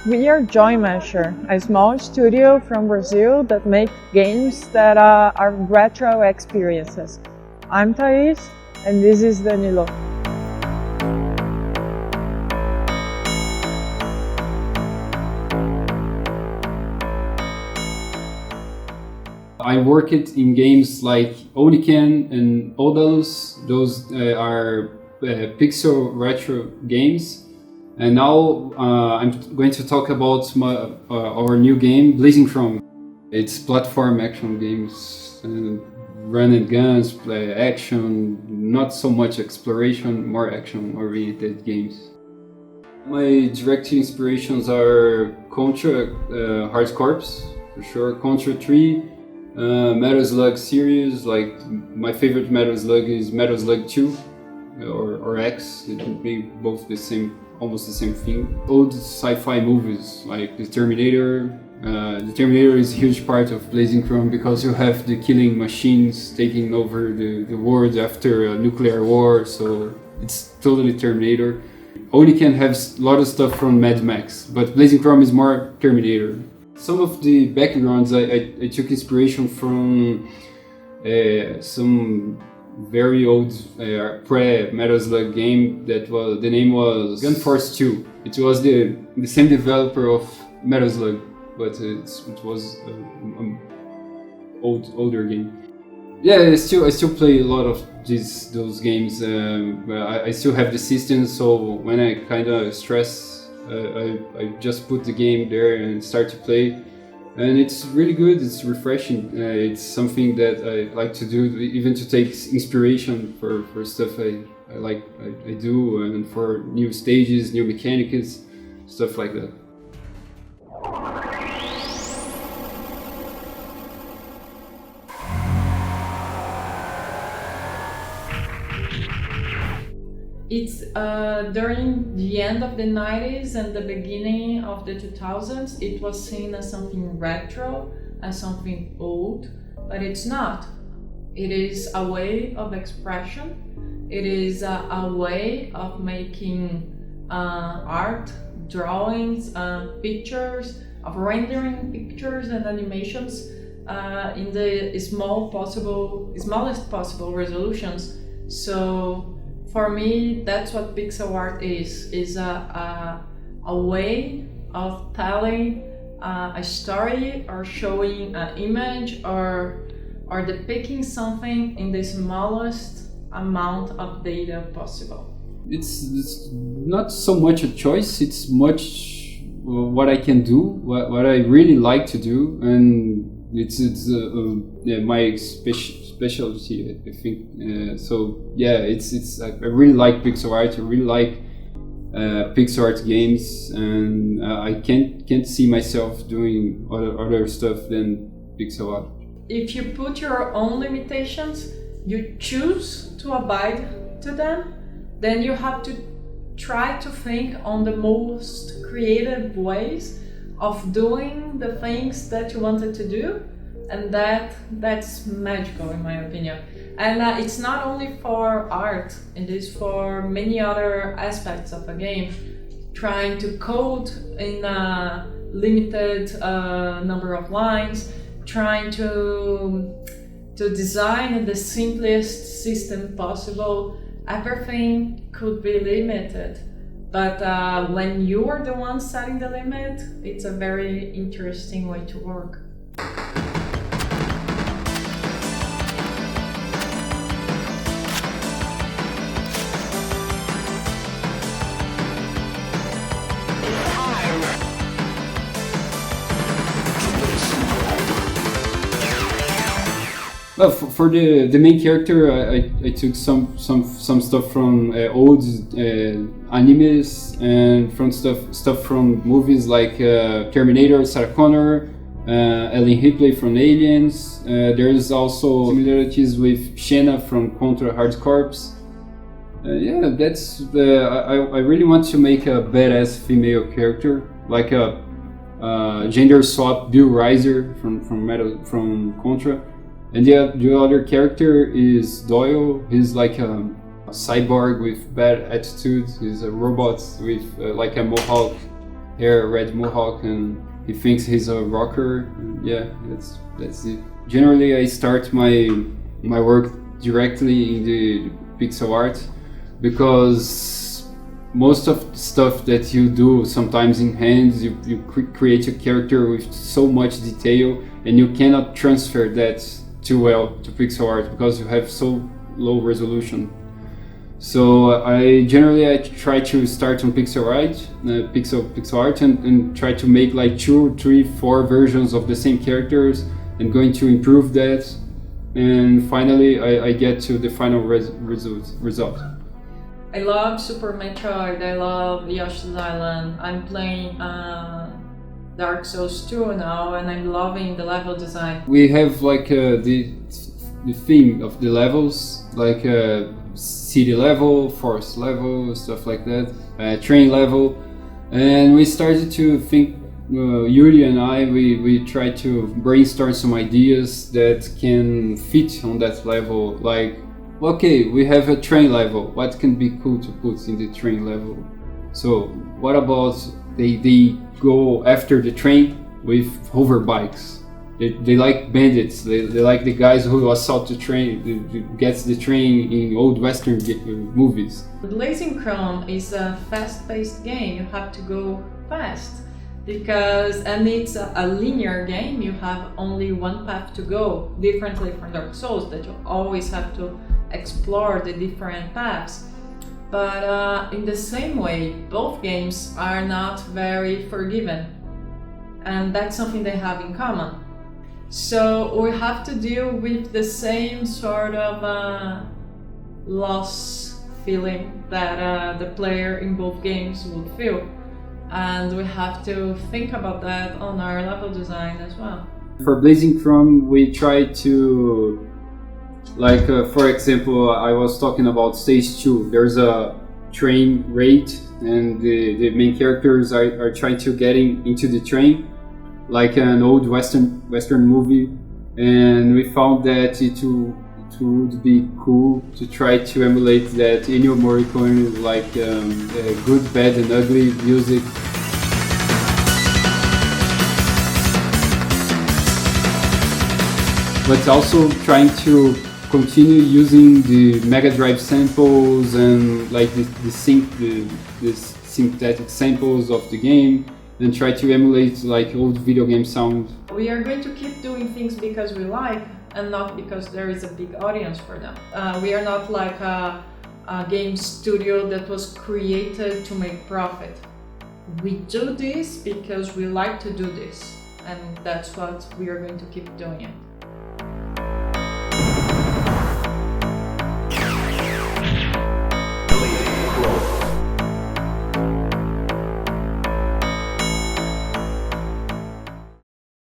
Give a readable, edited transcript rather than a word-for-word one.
We are JoyMasher, a small studio from Brazil that makes games that are retro experiences. I'm Thais, and this is Danilo. I worked in games like Oniken and Odalus. Those are pixel retro games. And now I'm going to talk about our new game, Blazing Chrome. It's platform action games, run and guns, play action, not so much exploration, more action-oriented games. My direct inspirations are Contra, Hard Corps, for sure, Contra 3, Metal Slug series, like my favorite Metal Slug is Metal Slug 2 or X, it would be both the same, almost the same thing. Old sci-fi movies like The Terminator. The Terminator is a huge part of Blazing Chrome because you have the killing machines taking over the world after a nuclear war, so it's totally Terminator. Oniken has a lot of stuff from Mad Max, but Blazing Chrome is more Terminator. Some of the backgrounds I took inspiration from some very old pre-Metal Slug game that was, the name was Gun Force 2. It was the same developer of Metal Slug, but it was an older game. Yeah, I still play a lot of those games. I still have the system, so when I kind of stress, I just put the game there and start to play. And it's really good, it's refreshing. It's something that I like to do, even to take inspiration for stuff I do, and for new stages, new mechanics, stuff like that. It's during the end of the 90s and the beginning of the 2000s, it was seen as something retro, as something old, but it's not. It is a way of expression. It is a way of making art, drawings, pictures, of rendering pictures and animations in the smallest possible resolutions. So for me, that's what pixel art is a way of telling a story or showing an image or depicting something in the smallest amount of data possible. It's not so much a choice, it's much what I can do, what I really like to do, and it's my specialty, I think. So yeah, it's I really like pixel art. I really like pixel art games, and I can't see myself doing other stuff than pixel art. If you put your own limitations, you choose to abide to them, then you have to try to think on the most creative ways of doing the things that you wanted to do. And that's magical, in my opinion. And it's not only for art, it is for many other aspects of a game. Trying to code in a limited number of lines, trying to design the simplest system possible. Everything could be limited, but when you are the one setting the limit, it's a very interesting way to work. Well, for the main character, I took some stuff from old animes and from stuff from movies like Terminator, Sarah Connor, Ellen Ripley from Aliens. There's also similarities with Xena from Contra Hard Corps. Yeah, that's I really want to make a badass female character, like a gender swap Bill Riser from Contra. And the other character is Doyle. He's like a cyborg with bad attitude. He's a robot with like a mohawk hair, red mohawk, and he thinks he's a rocker. And yeah, that's it. Generally, I start my work directly in the pixel art because most of the stuff that you do sometimes in hands, you create a character with so much detail, and you cannot transfer that too well to pixel art because you have so low resolution. So I try to start on pixel art and try to make like 2, 3, 4 versions of the same characters and going to improve that, and finally I get to the final result. I love Super Metroid, I love Yoshi's Island, I'm playing Dark Souls 2 now, and I'm loving the level design. We have like the theme of the levels, like city level, forest level, stuff like that, train level, and we started to think, Yuri and I, we tried to brainstorm some ideas that can fit on that level, like, okay, we have a train level, what can be cool to put in the train level? So what about they go after the train with hover bikes? They like bandits, they like the guys who assault the train, who gets the train in old western movies. Blazing Chrome is a fast-paced game, you have to go fast. And it's a linear game, you have only one path to go, differently from Dark Souls, that you always have to explore the different paths. But in the same way, both games are not very forgiving, and that's something they have in common. So we have to deal with the same sort of loss feeling that the player in both games would feel. And we have to think about that on our level design as well. For Blazing Chrome, we try to, like, for example, I was talking about stage 2. There's a train raid, and the main characters are trying to get into the train, like an old western movie, and we found that it would be cool to try to emulate that Ennio Morricone, like good, bad and ugly music. But also trying to continue using the Mega Drive samples and like the synthetic samples of the game, and try to emulate like old video game sound. We are going to keep doing things because we like, and not because there is a big audience for them. We are not like a game studio that was created to make profit. We do this because we like to do this, and that's what we are going to keep doing.